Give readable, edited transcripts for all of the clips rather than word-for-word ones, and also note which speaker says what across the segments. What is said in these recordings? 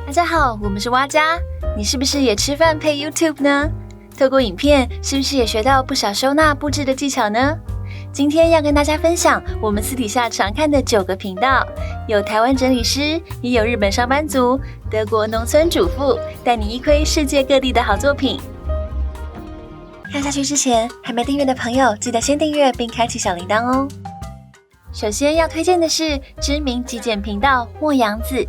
Speaker 1: 大家好，我们是蛙家。你是不是也吃饭配 YouTube 呢？透过影片，是不是也学到不少收纳布置的技巧呢？今天要跟大家分享我们私底下常看的9个频道，有台湾整理师，也有日本上班族、德国农村主妇，带你一窥世界各地的好作品。看下去之前，还没订阅的朋友，记得先订阅并开启小铃铛哦。首先要推荐的是知名极简频道莫阳子，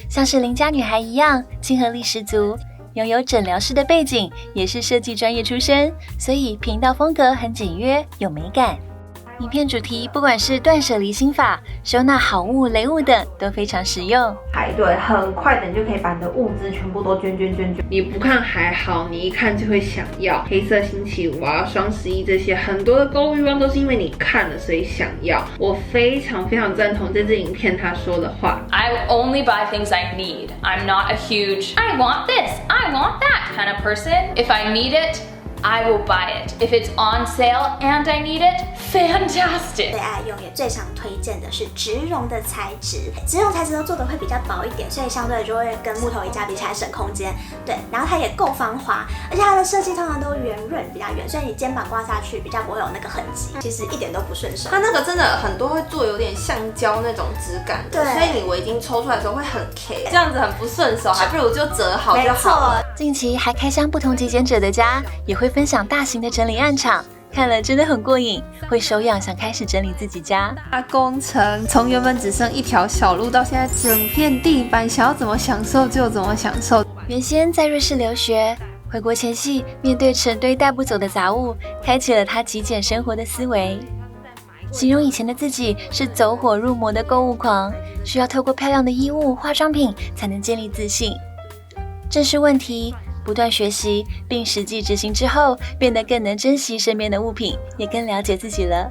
Speaker 1: 像是邻家女孩一样亲和力十足，拥有诊疗师的背景，也是设计专业出身，所以频道风格很简约有美感。影片主题不管是断舍离心法、收纳好物、雷物等，都非常实用。
Speaker 2: 排队很快的，你就可以把你的物资全部都捐。
Speaker 3: 你不看还好，你一看就会想要。黑色星期五啊、双11这些，很多的购物欲望都是因为你看了所以想要。我非常赞同这支影片他说的话。
Speaker 4: I only buy things I need. I'm not a huge I want this, I want that kind of person. If I need it, I will buy it. If it's on sale and I need it, fantastic.
Speaker 5: 最爱用也最常推荐的是植绒的材质，植绒材质都做的会比较薄一点，所以相对就会跟木头衣架比起来省空间。对，然后它也够防滑，而且它的设计通常都圆润比较圆，所以你肩膀挂下去比较不会有那个痕迹，其实一点都不顺手。
Speaker 2: 它那个真的很多会做有点橡胶那种质感的，所以你围巾抽出来的时候会很 K， 这样子很不顺手，还不如就折好就好了。
Speaker 1: 近期还开箱不同极简者的家，也会分享大型的整理暗场，看了真的很过瘾，会手痒想开始整理自己家。
Speaker 2: 大工程从原本只剩一条小路，到现在整片地板，想要怎么享受就怎么享受。
Speaker 1: 原先在瑞士留学，回国前夕面对成堆带不走的杂物，开启了他极简生活的思维。形容以前的自己是走火入魔的购物狂，需要透过漂亮的衣物、化妆品才能建立自信。正视问题，不断学习，并实际执行之后，变得更能珍惜身边的物品，也更了解自己了。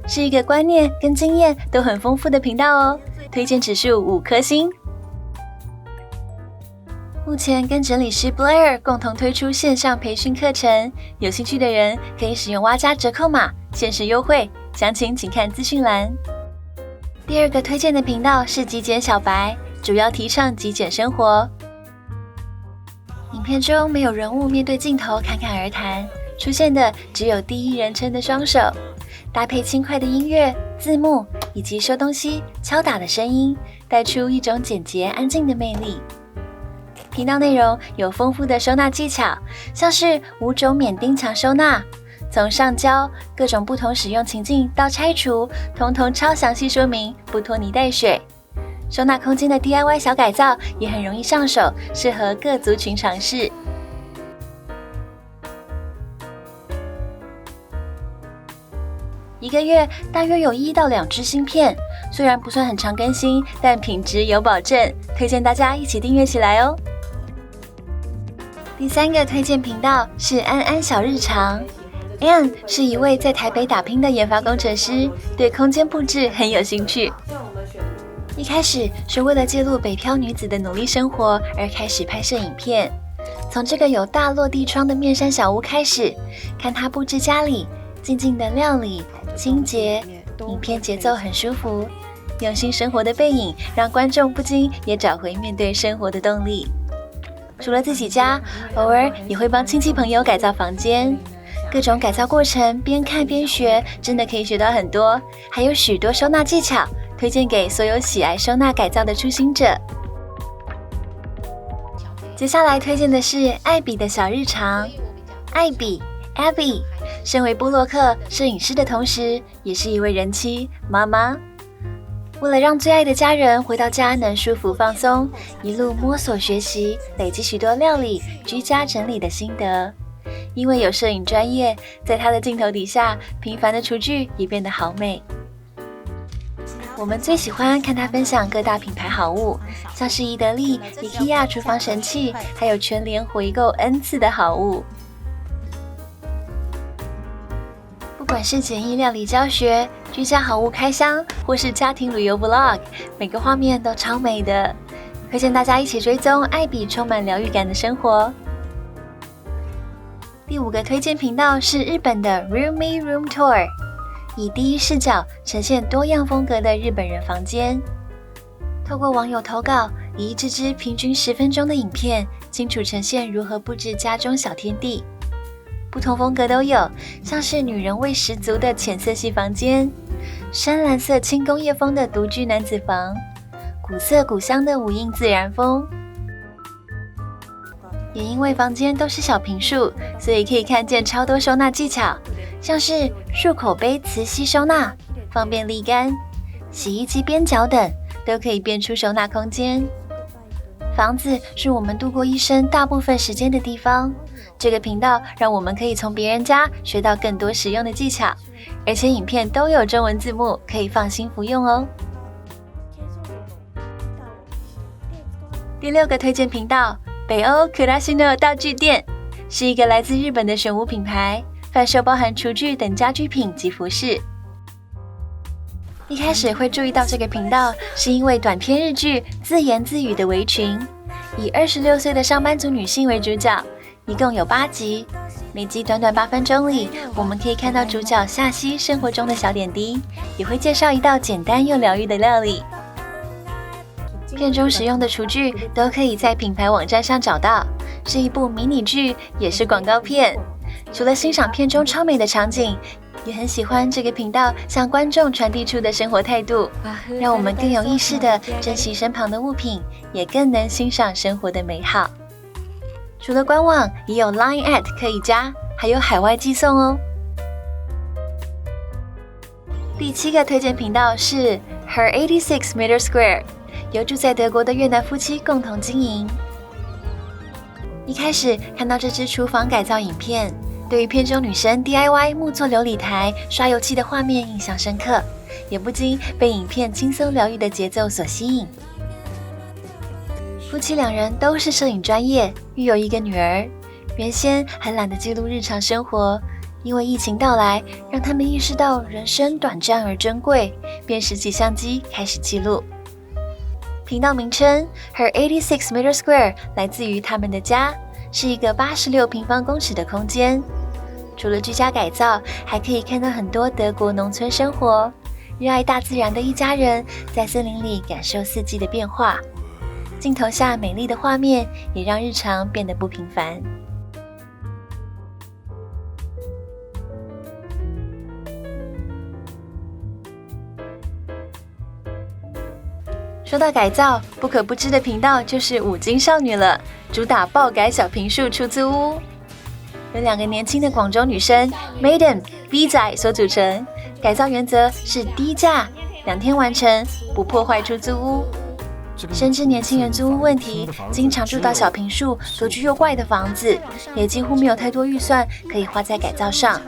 Speaker 1: 是一个观念跟经验都很丰富的频道哦，推荐指数5颗星。目前跟整理师 Blair 共同推出线上培训课程，有兴趣的人可以使用蛙家折扣码，限时优惠，详情请看资讯栏。第2个推荐的频道是极简小白，主要提倡极简生活。影片中没有人物面对镜头侃侃而谈，出现的只有第一人称的双手，搭配轻快的音乐、字幕以及收东西、敲打的声音，带出一种简洁安静的魅力。频道内容有丰富的收纳技巧，像是5种免钉墙收纳，从上胶、各种不同使用情境到拆除，统统超详细说明，不拖泥带水。收纳空间的 DIY 小改造也很容易上手，适合各族群尝试。1个月大约有1到2支新片，虽然不算很常更新，但品质有保证，推荐大家一起订阅起来哦。第3个推荐频道是安安小日常。Ann 是一位在台北打拼的研发工程师，对空间布置很有兴趣。一开始是为了记录北漂女子的努力生活而开始拍摄影片，从这个有大落地窗的面山小屋开始，看她布置家里，静静的料理、清洁，影片节奏很舒服，用心生活的背影让观众不禁也找回面对生活的动力。除了自己家，偶尔也会帮亲戚朋友改造房间，各种改造过程边看边学，真的可以学到很多，还有许多收纳技巧，推荐给所有喜爱收纳改造的初心者。接下来推荐的是艾比的小日常。艾比 Abby 身为部落客摄影师的同时，也是一位人妻妈妈。为了让最爱的家人回到家能舒服放松，一路摸索学习，累积许多料理、居家整理的心得。因为有摄影专业，在他的镜头底下，平凡的厨具也变得好美。我们最喜欢看他分享各大品牌好物，像是宜得利、IKEA 厨房神器，还有全联回购 N 次的好物。不管是简易料理教学、居家好物开箱，或是家庭旅游 Vlog， 每个画面都超美的。推荐大家一起追踪艾比充满疗愈感的生活。第5个推荐频道是日本的 Roomy Room Tour， 以第一视角呈现多样风格的日本人房间。透过网友投稿，以一支支平均10分钟的影片，清楚呈现如何布置家中小天地。不同风格都有，像是女人味十足的浅色系房间，深蓝色轻工业风的独居男子房，古色古香的无印自然风。也因为房间都是小坪数，所以可以看见超多收纳技巧，像是漱口杯磁吸收纳，方便沥干，洗衣机边角等都可以变出收纳空间。房子是我们度过一生大部分时间的地方，这个频道让我们可以从别人家学到更多实用的技巧，而且影片都有中文字幕，可以放心服用哦。第6个推荐频道，北欧クラシノ道具店，是一个来自日本的选物品牌，贩售包含厨具等家居品及服饰。一开始会注意到这个频道，是因为短篇日剧《自言自语的围裙》，以26岁的上班族女性为主角，一共有8集，每集短短8分钟里，我们可以看到主角夏希生活中的小点滴，也会介绍一道简单又疗愈的料理。片中使用的厨具都可以在品牌网站上找到，是一部迷你剧，也是广告片。除了欣赏片中超美的场景，也很喜欢这个频道向观众传递出的生活态度，让我们更有意识地珍惜身旁的物品，也更能欣赏生活的美好。除了官网，也有 Line@ 可以加，还有海外寄送哦。第7个推荐频道是 Her 86 Meter Square， 由住在德国的越南夫妻共同经营。一开始看到这支厨房改造影片，对于片中女生 DIY 木作琉璃台、刷油漆的画面印象深刻，也不禁被影片轻松疗愈的节奏所吸引。夫妻2人都是摄影专业，育有1个女儿，原先还懒得记录日常生活，因为疫情到来，让他们意识到人生短暂而珍贵，便拾起相机开始记录。频道名称 Her 86 Meter Square 来自于他们的家，是一个86平方公尺的空间。除了居家改造，还可以看到很多德国农村生活，热爱大自然的一家人在森林里感受四季的变化。镜头下美丽的画面也让日常变得不平凡。说到改造，不可不知的频道就是五金少女了，主打爆改小坪数出租屋，由2个年轻的广州女生 Maiden、B 仔所组成。改造原则是低价，2天完成，不破坏出租屋。深知年轻人租屋问题，经常住到小坪数、格局又怪的房子，也几乎没有太多预算可以花在改造上。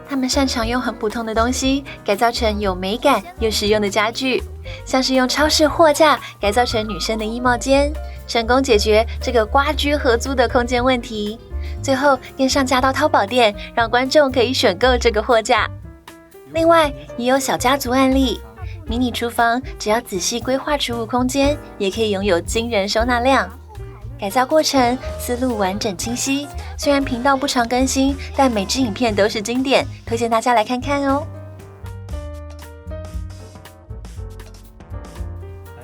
Speaker 1: 他们擅长用很普通的东西改造成有美感又实用的家具，像是用超市货架改造成女生的衣帽间，成功解决这个瓜居合租的空间问题。最后更上架到淘宝店，让观众可以选购这个货架。另外也有小家族案例，迷你厨房只要仔细规划储物空间，也可以拥有惊人收纳量。改造过程思路完整清晰，虽然频道不常更新，但每支影片都是经典，推荐大家来看看哦。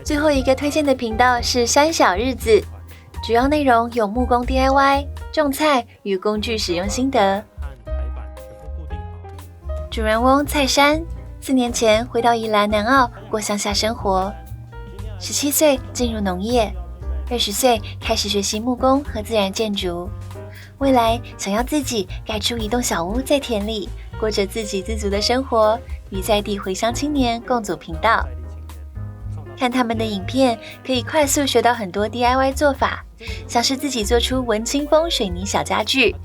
Speaker 1: 最后一个推荐的频道是山小日子，主要内容有木工 DIY、种菜与工具使用心得。主人翁蔡珊4年前回到宜兰南澳过乡下生活，17岁进入农业，20岁开始学习木工和自然建筑，未来想要自己盖出一栋小屋在田里，过着自给自足的生活，与在地回乡青年共组频道。看他们的影片，可以快速学到很多 DIY 做法，像是自己做出文青风水泥小家具，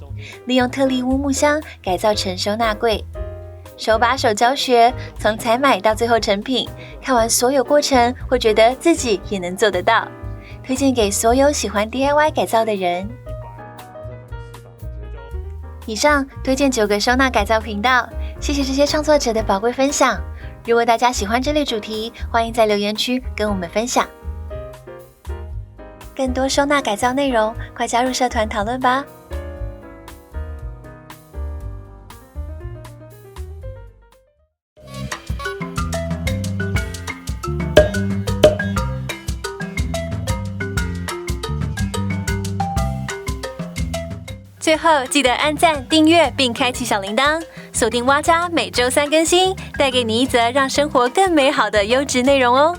Speaker 1: 利用特力屋木箱改造成收纳柜，手把手教学，从采买到最后成品，看完所有过程，会觉得自己也能做得到。推荐给所有喜欢 DIY 改造的人。以上推荐9个收纳改造频道，谢谢这些创作者的宝贵分享。如果大家喜欢这类主题，欢迎在留言区跟我们分享。更多收纳改造内容，快加入社团讨论吧。最后记得按赞、订阅并开启小铃铛，锁定蛙家每周3更新，带给你一则让生活更美好的优质内容哦。